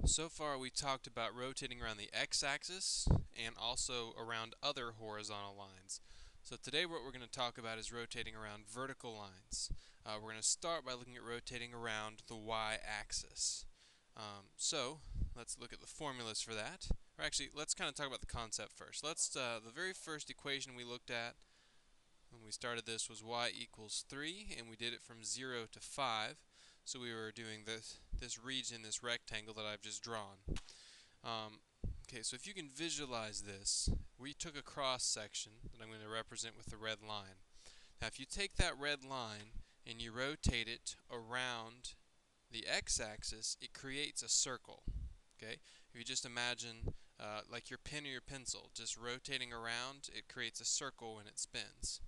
So far we talked about rotating around the x-axis and also around other horizontal lines. So today what we're going to talk about is rotating around vertical lines. We're going to start by looking at rotating around the y-axis. So let's look at the formulas for that. Or actually, let's kind of talk about the concept first. The very first equation we looked at when we started this was y equals 3, and we did it from 0 to 5. So we were doing this region, this rectangle that I've just drawn. Okay, so if you can visualize this, we took a cross section that I'm going to represent with the red line. Now if you take that red line and you rotate it around the x-axis, it creates a circle. Okay, if you just imagine like your pen or your pencil just rotating around, it creates a circle when it spins.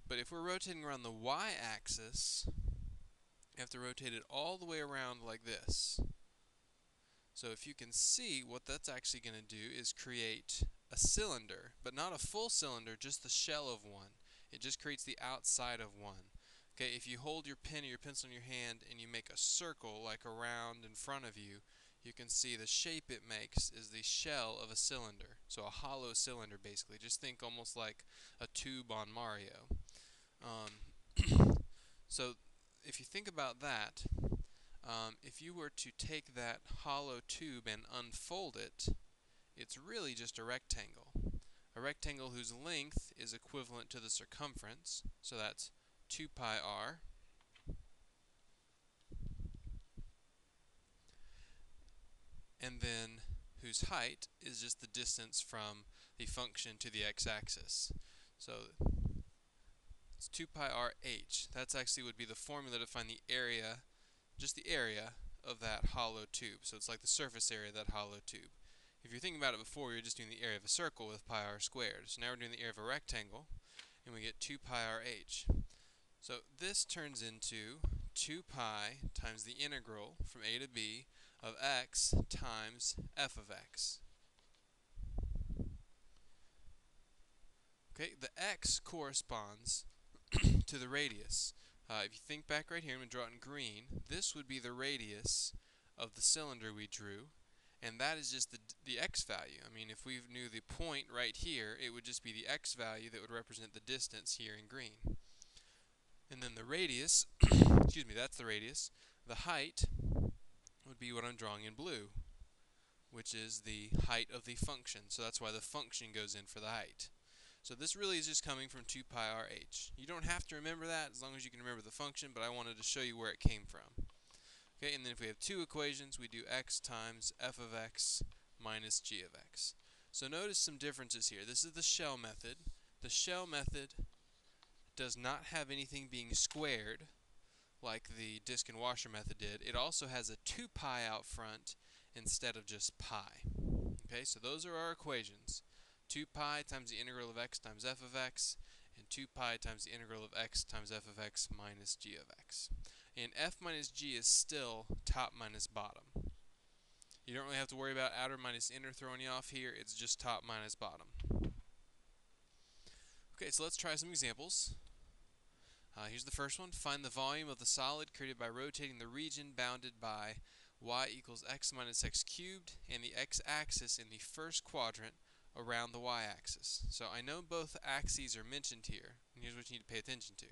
But if we're rotating around the y-axis, you have to rotate it all the way around like this. So if you can see, what that's actually going to do is create a cylinder, but not a full cylinder, just the shell of one. It just creates the outside of one. Okay, if you hold your pen or your pencil in your hand and you make a circle like around in front of you, you can see the shape it makes is the shell of a cylinder. So a hollow cylinder basically. Just think almost like a tube on Mario. So if you think about that, if you were to take that hollow tube and unfold it, it's really just a rectangle. A rectangle whose length is equivalent to the circumference, so that's 2 pi r, and then whose height is just the distance from the function to the x-axis. So it's 2 pi r h. That's actually would be the formula to find the area, just the area of that hollow tube. So it's like the surface area of that hollow tube. If you're thinking about it before, you're just doing the area of a circle with pi r squared. So now we're doing the area of a rectangle, and we get 2 pi r h. So this turns into 2 pi times the integral from a to b of x times f of x. Okay, the x corresponds to the radius. If you think back right here, I'm going to draw it in green. This would be the radius of the cylinder we drew, and that is just the x value. I mean, if we knew the point right here, it would just be the x value that would represent the distance here in green. And then the radius, excuse me, that's the radius. The height would be what I'm drawing in blue, which is the height of the function. So that's why the function goes in for the height. So this really is just coming from 2 pi r h. You don't have to remember that as long as you can remember the function, but I wanted to show you where it came from. Okay, and then if we have two equations, we do x times f of x minus g of x. So notice some differences here. This is the shell method. The shell method does not have anything being squared like the disk and washer method did. It also has a 2 pi out front instead of just pi. Okay, so those are our equations. 2 pi times the integral of x times f of x, and 2 pi times the integral of x times f of x minus g of x. And f minus g is still top minus bottom. You don't really have to worry about outer minus inner throwing you off here. It's just top minus bottom. Okay, so let's try some examples. Here's the first one. Find the volume of the solid created by rotating the region bounded by y equals x minus x cubed and the x-axis in the first quadrant around the y-axis. So I know both axes are mentioned here, and here's what you need to pay attention to.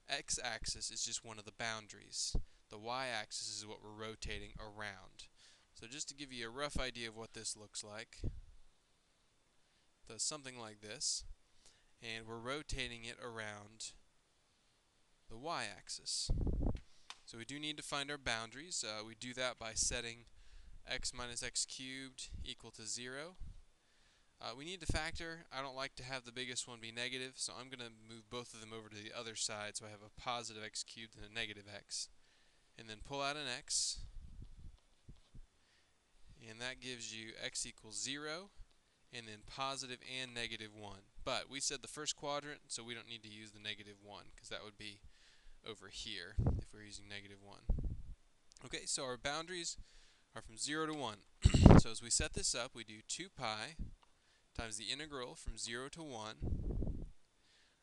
X-axis is just one of the boundaries. The y-axis is what we're rotating around. So just to give you a rough idea of what this looks like, it does something like this, and we're rotating it around the y-axis. So we do need to find our boundaries. We do that by setting x minus x cubed equal to 0. We need to factor. I don't like to have the biggest one be negative, so I'm going to move both of them over to the other side so I have a positive x cubed and a negative x. And then pull out an x, and that gives you x equals 0, and then positive and negative 1. But we said the first quadrant, so we don't need to use the negative 1, because that would be over here if we're using negative 1. Okay, so our boundaries are from 0 to 1. So as we set this up, we do 2 pi times the integral from 0 to 1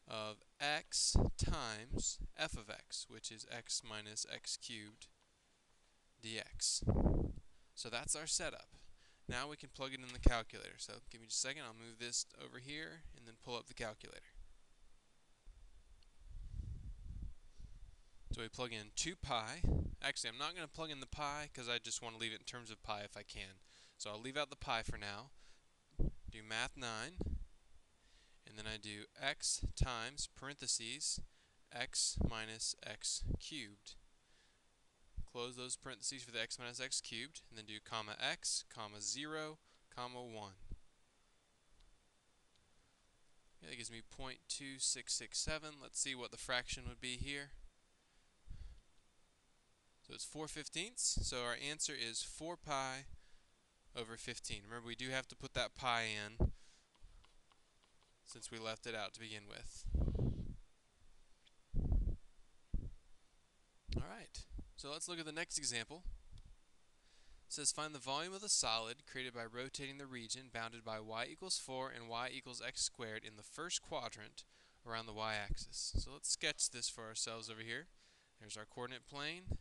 of x times f of x, which is x minus x cubed dx. So that's our setup. Now we can plug it in the calculator. So give me just a second, I'll move this over here and then pull up the calculator. So we plug in 2 pi. Actually, I'm not going to plug in the pi because I just want to leave it in terms of pi if I can. So I'll leave out the pi for now. Do math 9, and then I do x times parentheses x minus x cubed. Close those parentheses for the x minus x cubed, and then do comma x, comma 0, comma 1. Okay, that gives me 0.2667. Let's see what the fraction would be here. So it's 4/15ths, so our answer is 4 pi over 15. Remember, we do have to put that pi in since we left it out to begin with. Alright, so let's look at the next example. It says find the volume of the solid created by rotating the region bounded by y equals 4 and y equals x squared in the first quadrant around the y-axis. So let's sketch this for ourselves over here. There's our coordinate plane,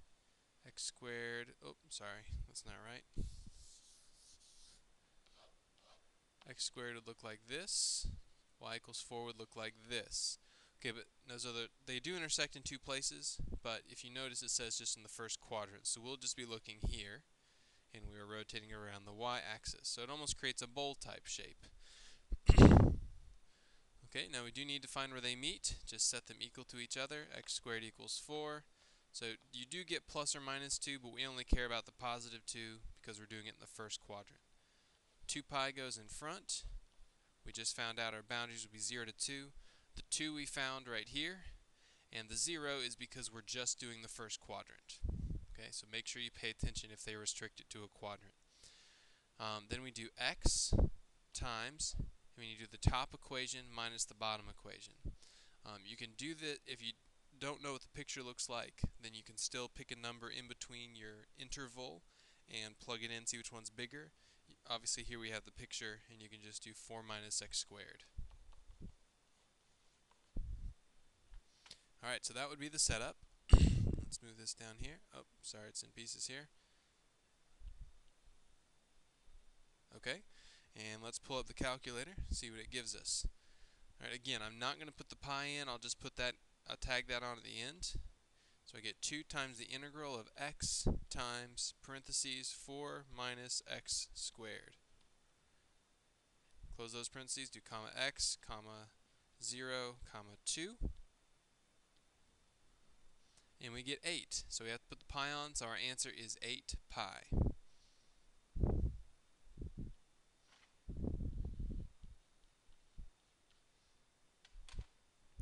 x squared, oh, sorry, that's not right. X squared would look like this, y equals 4 would look like this. Okay, but they do intersect in two places, but if you notice it says just in the first quadrant. So we'll just be looking here, and we are rotating around the y-axis. So it almost creates a bowl type shape. Okay, now we do need to find where they meet. Just set them equal to each other. X squared equals 4. So you do get plus or minus 2, but we only care about the positive 2 because we're doing it in the first quadrant. 2 pi goes in front. We just found out our boundaries would be 0 to 2. The 2 we found right here, and the 0 is because we're just doing the first quadrant. Okay, so make sure you pay attention if they restrict it to a quadrant. Then we do x times, and when you do the top equation minus the bottom equation. You can do that if you don't know what the picture looks like, then you can still pick a number in between your interval and plug it in, see which one's bigger. Obviously here we have the picture, and you can just do 4 minus x squared. Alright, so that would be the setup. Let's move this down here. Oh, sorry, it's in pieces here. Okay, and let's pull up the calculator, see what it gives us. Alright, again, I'm not going to put the pi in, I'll just put that, I'll tag that on at the end. So I get 2 times the integral of x times parentheses 4 minus x squared. Close those parentheses, do comma x, comma 0, comma 2. And we get 8. So we have to put the pi on, so our answer is 8 pi.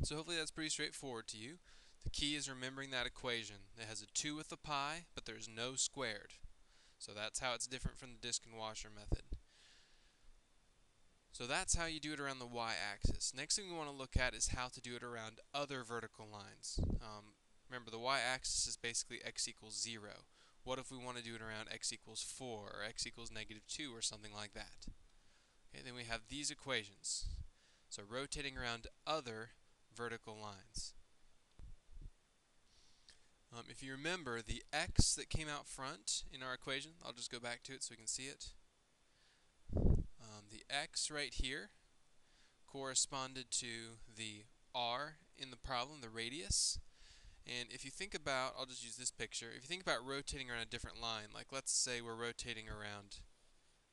So hopefully that's pretty straightforward to you. The key is remembering that equation. It has a 2 with a pi, but there's no squared. So that's how it's different from the disk and washer method. So that's how you do it around the y-axis. Next thing we want to look at is how to do it around other vertical lines. Remember, the y-axis is basically x equals 0. What if we want to do it around x equals 4 or x equals -2 or something like that? Okay, then we have these equations. So rotating around other vertical lines. If you remember, the x that came out front in our equation, I'll just go back to it so we can see it. The x right here corresponded to the r in the problem, the radius. And if you think about, I'll just use this picture, if you think about rotating around a different line, like let's say we're rotating around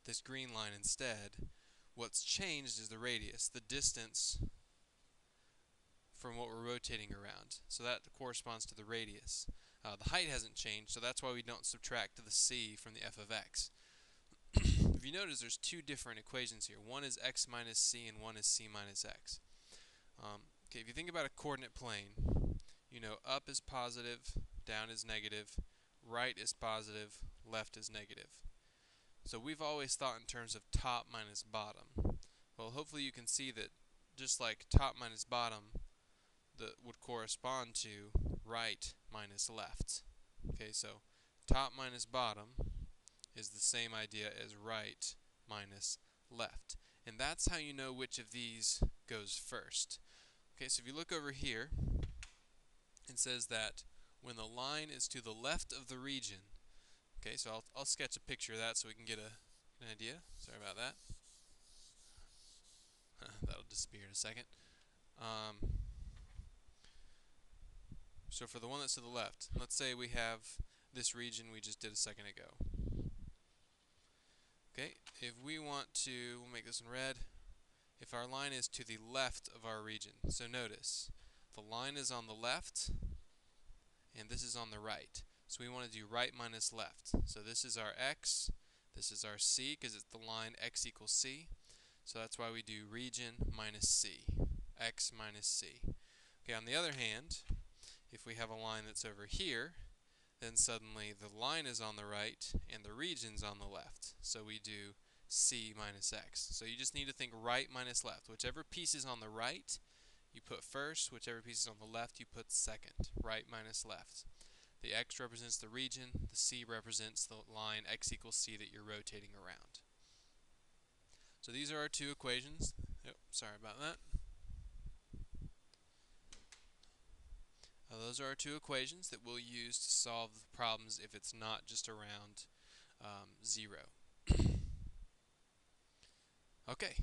this green line instead, what's changed is the radius, the distance from what we're rotating around. So that corresponds to the radius. The height hasn't changed, so that's why we don't subtract the c from the f of x. If you notice, there's two different equations here. One is x minus c and one is c minus x. Okay, if you think about a coordinate plane, you know up is positive, down is negative, right is positive, left is negative. So we've always thought in terms of top minus bottom. Well, hopefully you can see that just like top minus bottom that would correspond to right minus left. Okay, so top minus bottom is the same idea as right minus left. And that's how you know which of these goes first. Okay, so if you look over here, it says that when the line is to the left of the region, Okay, so I'll sketch a picture of that so we can get an idea. Sorry about that. That'll disappear in a second. So for the one that's to the left, let's say we have this region we just did a second ago. Okay, if we want to, we'll make this in red. If our line is to the left of our region, so notice, the line is on the left, and this is on the right. So we want to do right minus left. So this is our x, this is our c, because it's the line x equals c. So that's why we do region minus c, x minus c. Okay, on the other hand, if we have a line that's over here, then suddenly the line is on the right and the region's on the left. So we do c minus x. So you just need to think right minus left. Whichever piece is on the right, you put first. Whichever piece is on the left, you put second. Right minus left. The x represents the region. The c represents the line x equals c that you're rotating around. So these are our two equations. Yep, sorry about that. Those are our two equations that we'll use to solve the problems if it's not just around 0. Okay,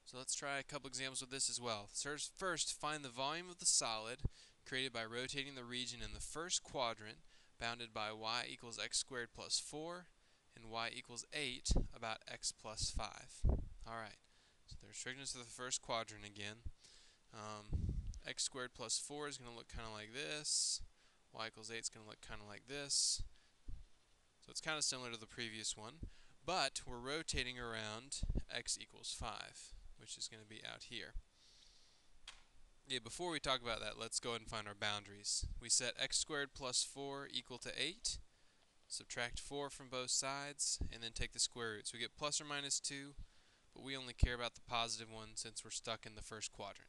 so let's try a couple examples with this as well. First, find the volume of the solid created by rotating the region in the first quadrant bounded by y equals x squared plus 4 and y equals 8 about x plus 5. Alright, so the restrictions to the first quadrant again. X squared plus 4 is going to look kind of like this. Y equals 8 is going to look kind of like this. So it's kind of similar to the previous one. But we're rotating around x equals 5, which is going to be out here. Yeah, before we talk about that, let's go ahead and find our boundaries. We set x squared plus 4 equal to 8. Subtract 4 from both sides, and then take the square root. So we get plus or minus 2, but we only care about the positive one since we're stuck in the first quadrant.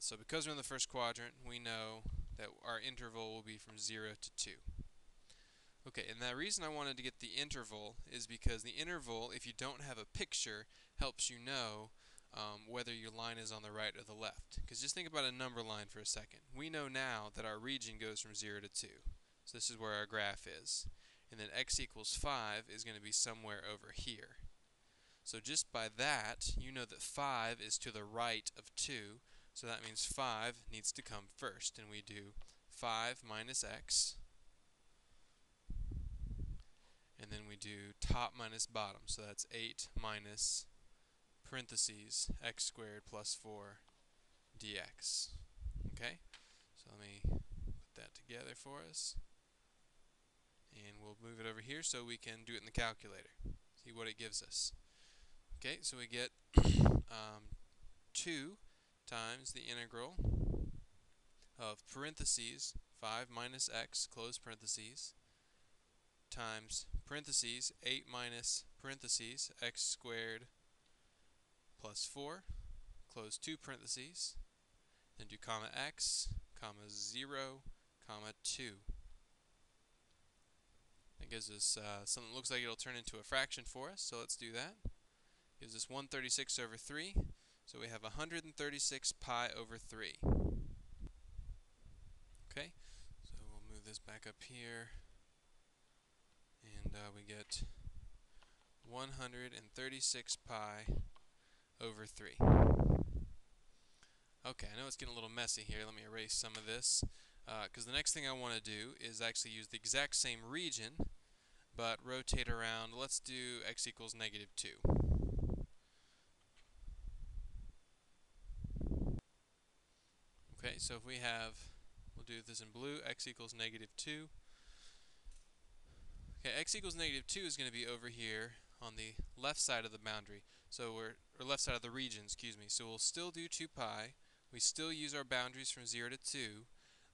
So because we're in the first quadrant, we know that our interval will be from 0 to 2. Okay, and the reason I wanted to get the interval is because the interval, if you don't have a picture, helps you know whether your line is on the right or the left. Because just think about a number line for a second. We know now that our region goes from 0 to 2. So this is where our graph is. And then x equals 5 is going to be somewhere over here. So just by that, you know that 5 is to the right of 2. So that means 5 needs to come first. And we do 5 minus x. And then we do top minus bottom. So that's 8 minus parentheses x squared plus 4 dx. Okay? So let me put that together for us. And we'll move it over here so we can do it in the calculator. See what it gives us. Okay, so we get 2 times the integral of parentheses 5 minus x, close parentheses, times parentheses 8 minus parentheses x squared plus 4, close two parentheses, then do comma x, comma 0, comma 2. That gives us something that looks like it'll turn into a fraction for us, so let's do that. Gives us 136 over 3, so we have 136 pi over 3. Okay, so we'll move this back up here, and we get 136 pi over 3. Okay, I know it's getting a little messy here. Let me erase some of this, because the next thing I want to do is actually use the exact same region, but rotate around. Let's do x equals negative 2. Okay, so if we have, we'll do this in blue, x equals negative 2. Okay, x equals negative 2 is going to be over here on the left side of the boundary. So or left side of the region, excuse me. So we'll still do 2 pi. We still use our boundaries from 0 to 2.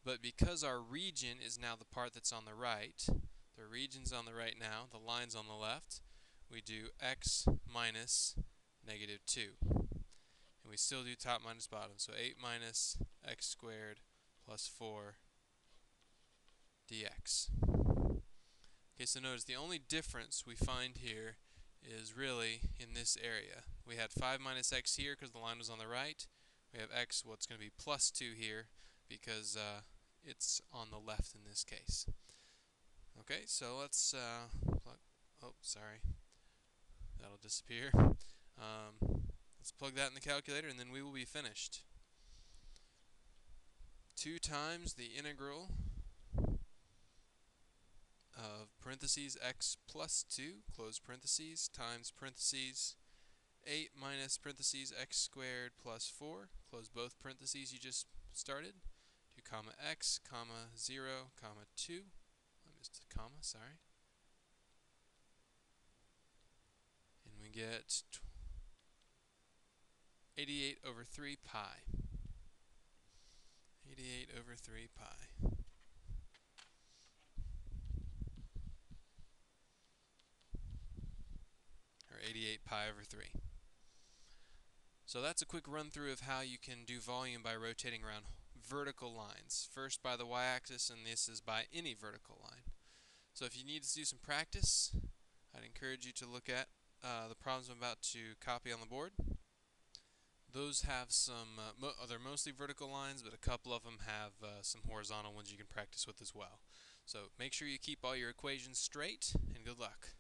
But because our region is now the part that's on the right, the region's on the right now, the line's on the left, we do x minus negative 2. And we still do top minus bottom. So 8 minus x squared plus 4 dx. Okay, so notice the only difference we find here is really in this area. We had 5 minus x here because the line was on the right. We have x, what's going to be plus 2 here because it's on the left in this case. Okay, so let's plug. Oh, sorry, that'll disappear. Let's plug that in the calculator, and then we will be finished. 2 times the integral of parentheses x plus 2, close parentheses, times parentheses 8 minus parentheses x squared plus 4, close both parentheses you just started, 2 comma x, comma 0, comma 2, I missed a comma, sorry, and we get 88 over 3 pi. 88 over 3 pi. Or 88 pi over 3. So that's a quick run through of how you can do volume by rotating around vertical lines. First by the y-axis, and this is by any vertical line. So if you need to do some practice, I'd encourage you to look at the problems I'm about to copy on the board. Those have some, they're mostly vertical lines, but a couple of them have some horizontal ones you can practice with as well. So make sure you keep all your equations straight, and good luck.